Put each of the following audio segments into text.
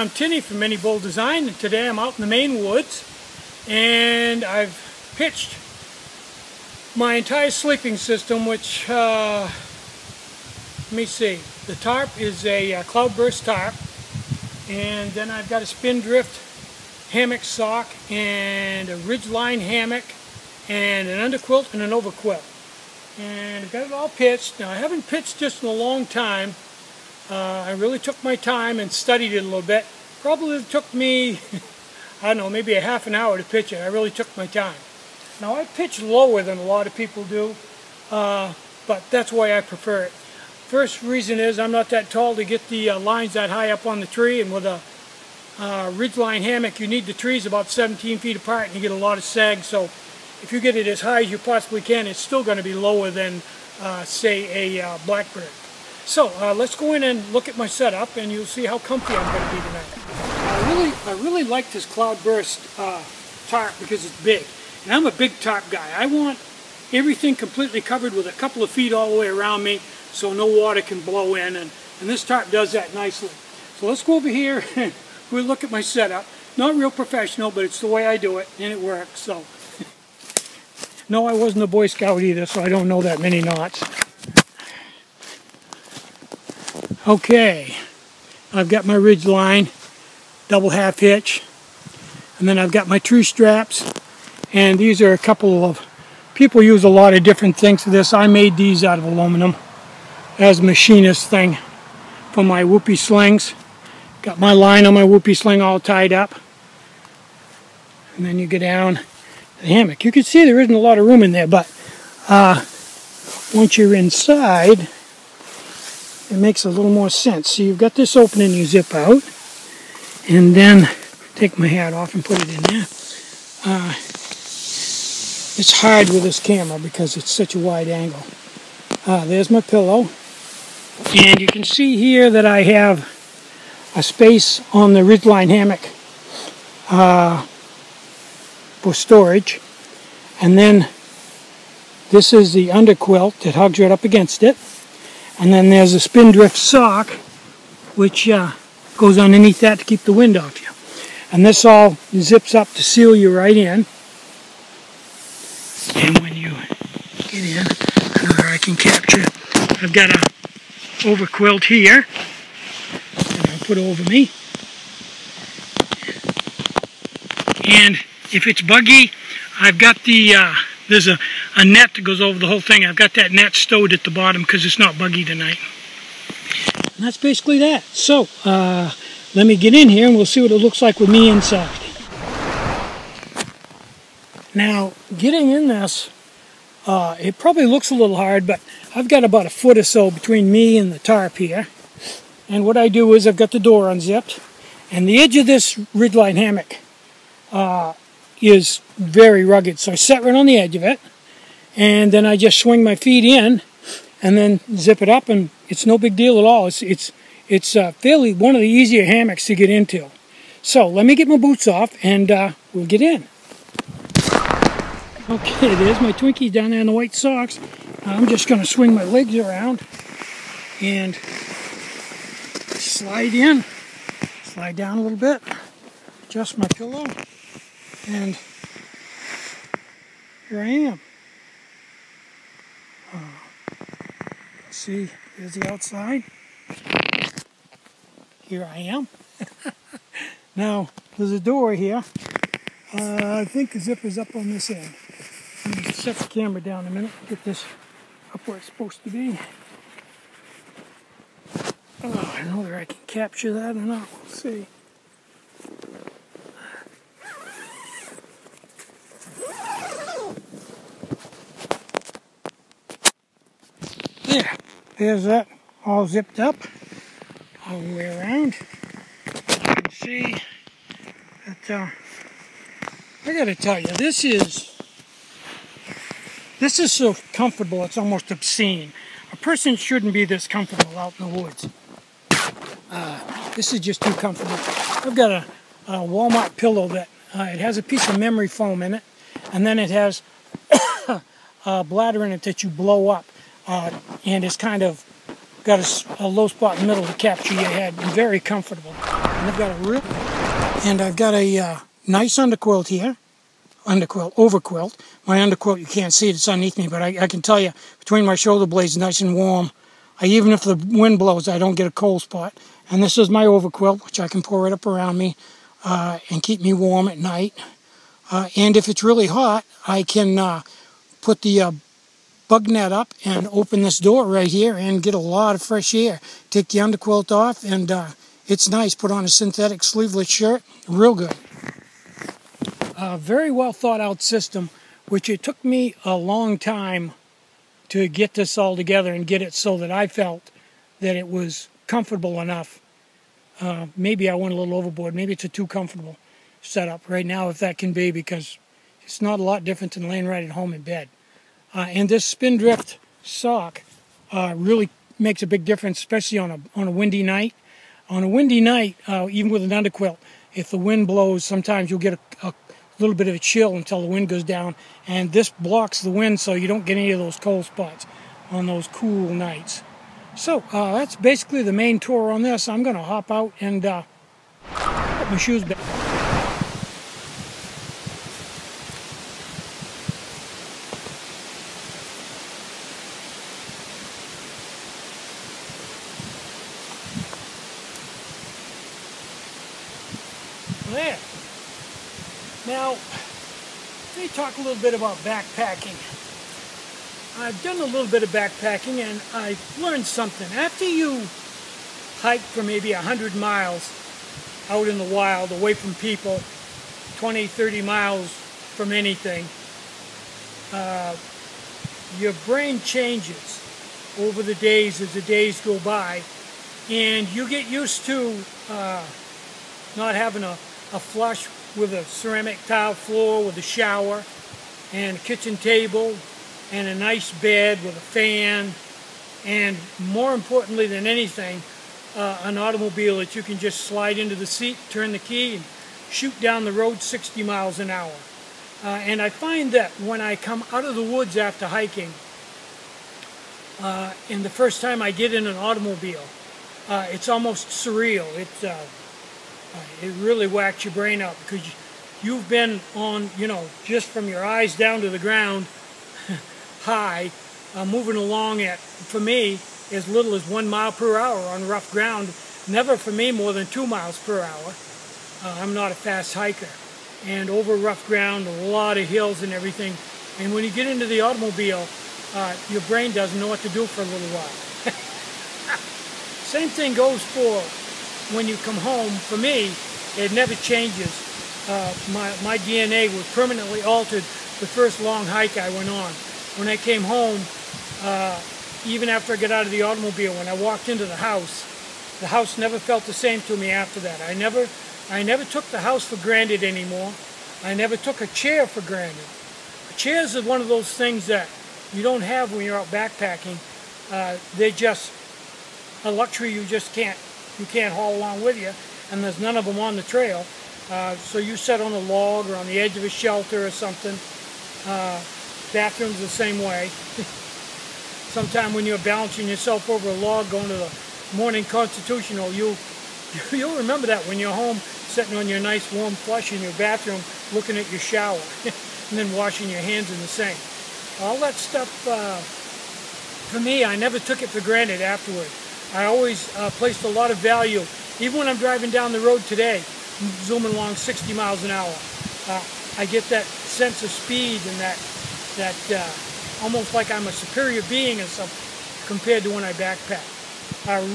I'm Tinny from Mini Bull Design, and today I'm out in the Maine woods and I've pitched my entire sleeping system, which, let me see, the tarp is a cloudburst tarp, and then I've got a spindrift hammock sock and a ridgeline hammock and an underquilt and an overquilt. And I've got it all pitched. Now I haven't pitched this in a long time. I really took my time and studied it a little bit. Probably took me, I don't know, maybe a half an hour to pitch it. I really took my time. Now I pitch lower than a lot of people do, but that's why I prefer it. First reason is I'm not that tall to get the lines that high up on the tree, and with a ridgeline hammock you need the trees about 17 feet apart and you get a lot of sag, so if you get it as high as you possibly can, it's still going to be lower than say a blackbird. So let's go in and look at my setup and you'll see how comfy I'm going to be tonight. I really like this cloudburst tarp because it's big, and I'm a big tarp guy. I want everything completely covered with a couple of feet all the way around me so no water can blow in, and this tarp does that nicely. So let's go over here and we'll look at my setup. Not real professional, but it's the way I do it and it works. So no, I wasn't a Boy Scout either, so I don't know that many knots. Okay, I've got my ridge line, double half hitch, and then I've got my tree straps, and these are a couple of, people use a lot of different things for this. I made these out of aluminum as a machinist thing for my whoopee slings. Got my line on my whoopee sling all tied up, and then you go down the hammock. You can see there isn't a lot of room in there, but once you're inside, it makes a little more sense. So you've got this opening you zip out, and then take my hat off and put it in there. It's hard with this camera because it's such a wide angle. There's my pillow, and you can see here that I have a space on the ridgeline hammock for storage, and then this is the underquilt that hugs right up against it. And then there's a spindrift sock, which goes underneath that to keep the wind off you. And this all zips up to seal you right in. And when you get in, where I can capture, I've got a overquilt here that I'll put over me. And if it's buggy, I've got the there's a net that goes over the whole thing. I've got that net stowed at the bottom because it's not buggy tonight. And that's basically that. So, let me get in here and we'll see what it looks like with me inside. Now, getting in this, it probably looks a little hard, but I've got about a foot or so between me and the tarp here. And what I do is I've got the door unzipped, and the edge of this ridgeline hammock is very rugged, so I set right on the edge of it, and then I just swing my feet in and then zip it up, and it's no big deal at all. It's fairly one of the easier hammocks to get into. So let me get my boots off and we'll get in. Okay, there's my Twinkies down there in the white socks. I'm just going to swing my legs around and slide in, slide down a little bit, adjust my pillow, and here I am. See, there's the outside. Here I am. Now, there's a door here. I think the zipper's up on this end. I'm going to set the camera down a minute, get this up where it's supposed to be. Oh, I don't know whether I can capture that or not. We'll see. There's that all zipped up all the way around. You can see that, I gotta tell you, this is so comfortable it's almost obscene. A person shouldn't be this comfortable out in the woods. This is just too comfortable. I've got a Walmart pillow that it has a piece of memory foam in it, and then it has a bladder in it that you blow up. And it's kind of got a low spot in the middle to capture your head. Very comfortable. And I've got a nice underquilt here. Overquilt. My underquilt, you can't see it, it's underneath me, but I can tell you, between my shoulder blades, nice and warm. Even if the wind blows, I don't get a cold spot. And this is my overquilt, which I can pour right up around me and keep me warm at night. And if it's really hot, I can put the bug net up and open this door right here and get a lot of fresh air. Take the underquilt off, and it's nice. Put on a synthetic sleeveless shirt, real good. Very well thought out system, which it took me a long time to get this all together and get it so that I felt that it was comfortable enough. Maybe I went a little overboard. Maybe it's a too comfortable setup right now, if that can be, because it's not a lot different than laying right at home in bed. And this Spindrift sock really makes a big difference, especially on a windy night. On a windy night, even with an underquilt, if the wind blows, sometimes you'll get a little bit of a chill until the wind goes down, and this blocks the wind so you don't get any of those cold spots on those cool nights. So that's basically the main tour on this. I'm going to hop out and put my shoes back. There. Now, let me talk a little bit about backpacking. I've done a little bit of backpacking, and I've learned something. After you hike for maybe 100 miles out in the wild, away from people, 20, 30 miles from anything, your brain changes over the days as the days go by, and you get used to not having a flush with a ceramic tile floor with a shower and a kitchen table and a nice bed with a fan, and more importantly than anything, an automobile that you can just slide into the seat, turn the key, and shoot down the road 60 miles an hour. And I find that when I come out of the woods after hiking, and the first time I get in an automobile, it's almost surreal. It really whacks your brain out, because you've been on, just from your eyes down to the ground, high, moving along at, for me, as little as 1 mile per hour on rough ground. Never for me more than 2 miles per hour. I'm not a fast hiker. And over rough ground, a lot of hills and everything. And when you get into the automobile, your brain doesn't know what to do for a little while. Same thing goes for when you come home. For me, it never changes. My DNA was permanently altered the first long hike I went on. When I came home, even after I got out of the automobile, when I walked into the house never felt the same to me after that. I never took the house for granted anymore. I never took a chair for granted. Chairs are one of those things that you don't have when you're out backpacking. They're just a luxury you can't haul along with you, and there's none of them on the trail. So you sit on a log or on the edge of a shelter or something. Bathrooms the same way. Sometime when you're balancing yourself over a log going to the morning constitutional, you'll remember that when you're home, sitting on your nice warm flush in your bathroom, looking at your shower, and then washing your hands in the sink. All that stuff, for me, I never took it for granted afterward. I always placed a lot of value, even when I'm driving down the road today, zooming along 60 miles an hour. I get that sense of speed and that almost like I'm a superior being or something compared to when I backpack.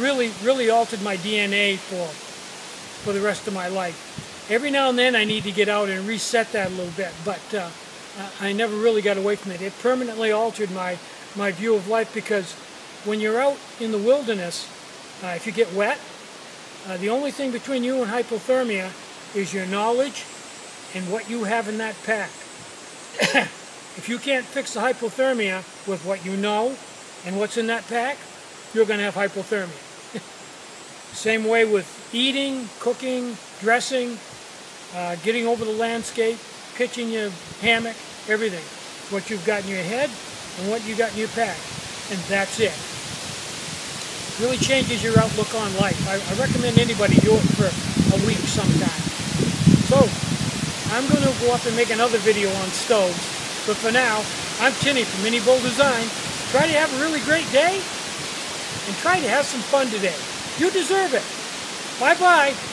Really altered my DNA for the rest of my life. Every now and then I need to get out and reset that a little bit, but I never really got away from it. It permanently altered my view of life, because when you're out in the wilderness, if you get wet, the only thing between you and hypothermia is your knowledge and what you have in that pack. If you can't fix the hypothermia with what you know and what's in that pack, you're going to have hypothermia. Same way with eating, cooking, dressing, getting over the landscape, pitching your hammock, everything. What you've got in your head and what you got in your pack. And that's it. Really changes your outlook on life. I recommend anybody do it for a week sometime. So, I'm going to go up and make another video on stoves. But for now, I'm Tinny from Mini Bull Design. Try to have a really great day and try to have some fun today. You deserve it. Bye-bye.